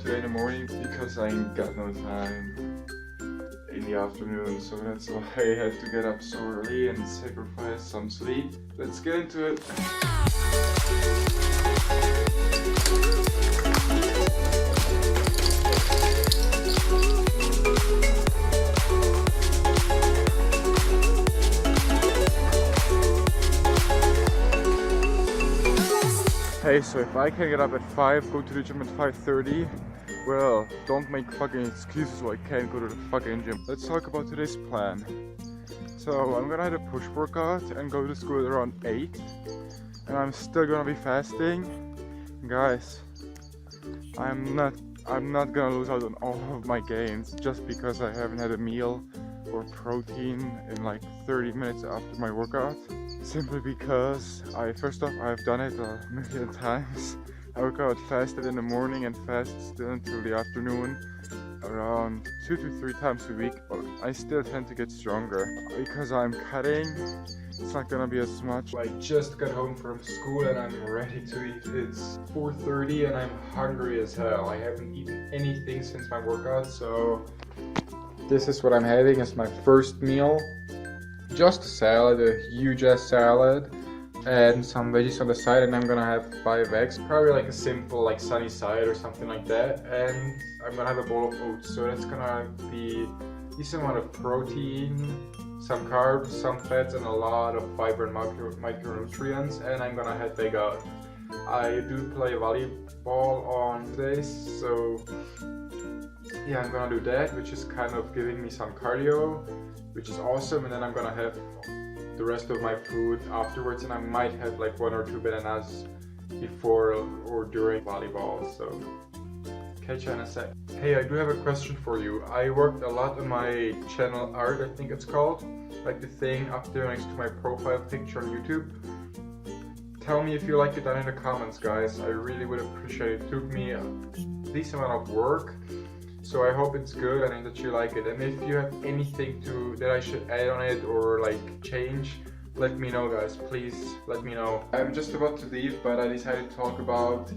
today in the morning because I ain't got no time in the afternoon, so that's why I had to get up so early and sacrifice some sleep. Let's get into it. Hey, so if I can get up at 5, go to the gym at 5:30, well, don't make fucking excuses why I can't go to the fucking gym. Let's talk about today's plan. So I'm gonna have a push workout and go to school around 8, and I'm still gonna be fasting. Guys, I'm not gonna lose out on all of my gains just because I haven't had a meal or protein in like 30 minutes after my workout. Simply because first off, I've done it a million times. I work out fasted in the morning and fast still until the afternoon, around 2 to 3 times a week, but I still tend to get stronger. Because I'm cutting, it's not gonna be as much. I just got home from school and I'm ready to eat. It's 4:30 and I'm hungry as hell. I haven't eaten anything since my workout, so this is what I'm having as my first meal. Just a salad, a huge ass salad, and some veggies on the side, and I'm gonna have 5 eggs, probably like a simple like sunny side or something like that, and I'm gonna have a bowl of oats, so that's gonna be a decent amount of protein, some carbs, some fats, and a lot of fiber and micronutrients, and I'm gonna head back out. I do play volleyball on days, so yeah, I'm gonna do that, which is kind of giving me some cardio, which is awesome, and then I'm gonna have the rest of my food afterwards, and I might have like 1 or 2 bananas before or during volleyball, so catch you in a sec. Hey, I do have a question for you. I worked a lot on my channel art, I think it's called, like the thing up there next to my profile picture on YouTube. Tell me if you like it down in the comments, guys. I really would appreciate it. It took me a decent amount of work, so I hope it's good and that you like it. And if you have anything that I should add on it or like change, let me know, guys. Please let me know. I'm just about to leave, but I decided to talk about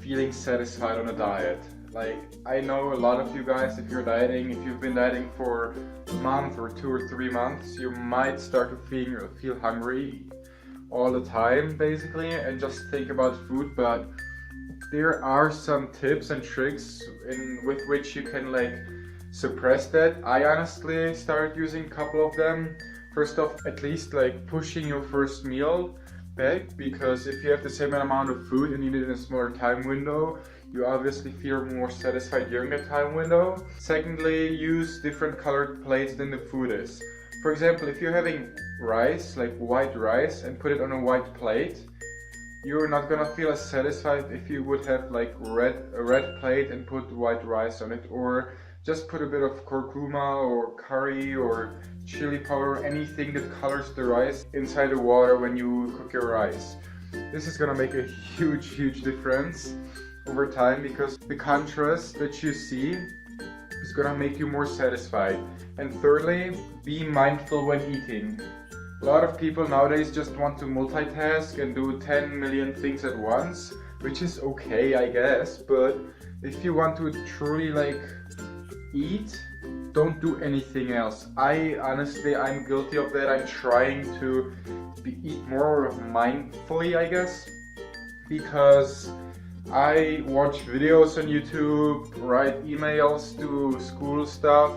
feeling satisfied on a diet. Like, I know a lot of you guys, if you're dieting, if you've been dieting for a month or 2 or 3 months, you might start to feel hungry all the time, basically, and just think about food. But there are some tips and tricks with which you can like suppress that. I honestly started using a couple of them. First off, at least like pushing your first meal back, because if you have the same amount of food and you need it in a smaller time window, you obviously feel more satisfied during that time window. Secondly, use different colored plates than the food is. For example, if you're having rice, like white rice, and put it on a white plate, you're not gonna feel as satisfied if you would have like a red plate and put white rice on it, or just put a bit of curcuma or curry or chili powder, anything that colors the rice inside the water when you cook your rice. This is gonna make a huge difference over time, because the contrast that you see is gonna make you more satisfied. And thirdly, be mindful when eating. A lot of people nowadays just want to multitask and do 10 million things at once, which is okay, I guess, but if you want to truly like eat, don't do anything else. I'm guilty of that. I'm trying to eat more mindfully, I guess, because I watch videos on YouTube, write emails, do school stuff,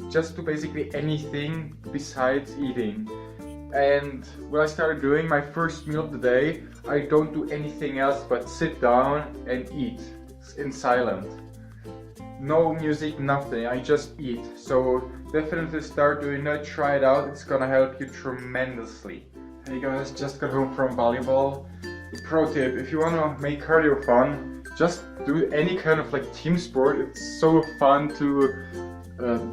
just do basically anything besides eating. And what I started doing, my first meal of the day, I don't do anything else but sit down and eat in silence. No music, nothing, I just eat. So definitely start doing that, try it out, it's gonna help you tremendously. Hey guys, just got home from volleyball. Pro tip, if you wanna make cardio fun, just do any kind of like team sport. It's so fun to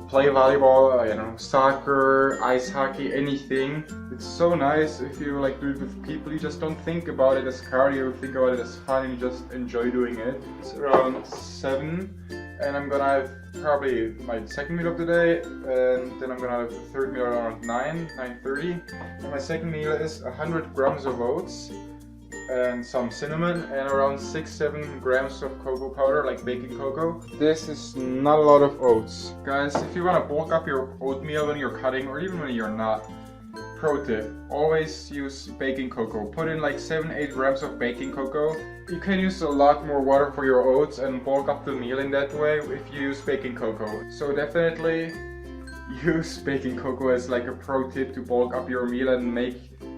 play volleyball, I don't know, soccer, ice hockey, anything. It's so nice if you like do it with people. You just don't think about it as cardio, think about it as fun, and you just enjoy doing it. It's around 7, and I'm gonna have probably my second meal of the day, and then I'm gonna have the third meal around 9:30. And my second meal is 100 grams of oats, and some cinnamon and around 6-7 grams of cocoa powder, like baking cocoa. This is not a lot of oats. Guys, if you want to bulk up your oatmeal when you're cutting or even when you're not, pro tip, always use baking cocoa. Put in like 7-8 grams of baking cocoa. You can use a lot more water for your oats and bulk up the meal in that way if you use baking cocoa. So definitely use baking cocoa as like a pro tip to bulk up your meal and make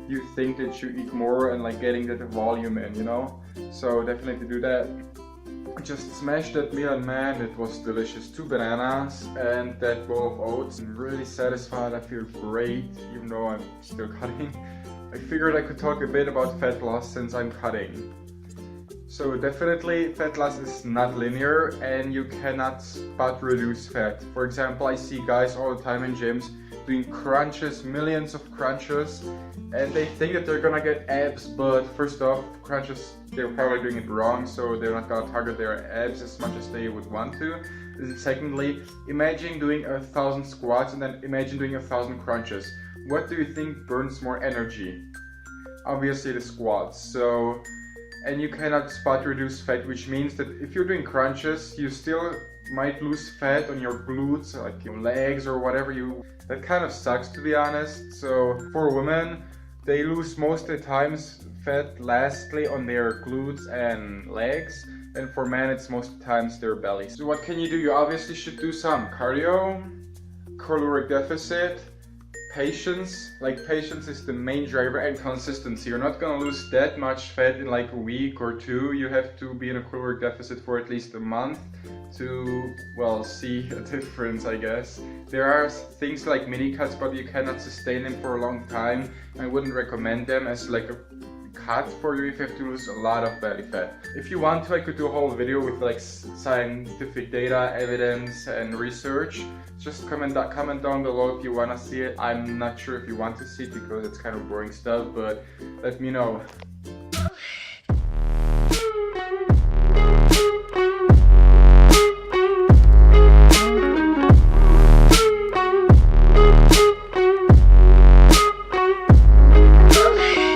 you think that you eat more and like getting that volume in, you know? So definitely do that. Just smash that meal and man, it was delicious. 2 bananas and that bowl of oats. I'm really satisfied, I feel great, even though I'm still cutting. I figured I could talk a bit about fat loss since I'm cutting. So definitely fat loss is not linear and you cannot but reduce fat. For example, I see guys all the time in gyms doing crunches, millions of crunches, and they think that they're gonna get abs, but first off, crunches, they're probably doing it wrong, so they're not gonna target their abs as much as they would want to. Secondly, imagine doing 1,000 squats and then imagine doing 1,000 crunches. What do you think burns more energy? Obviously the squats. So, and you cannot spot reduce fat, which means that if you're doing crunches, you still might lose fat on your glutes, like your legs or whatever you. That kind of sucks, to be honest. So for women, they lose most of the times fat lastly on their glutes and legs, and for men it's most of the times their belly. So what can you do? You obviously should do some cardio, caloric deficit, patience. Like patience is the main driver, and consistency. You're not gonna lose that much fat in like a week or two. You have to be in a caloric deficit for at least a month to, well, see a difference, I guess. There are things like mini cuts, but you cannot sustain them for a long time. I wouldn't recommend them as like a cut for you if you have to lose a lot of belly fat. If you want to, I could do a whole video with like scientific data, evidence and research. Just comment down below if you want to see it. I'm not sure if you want to see it because it's kind of boring stuff, but let me know.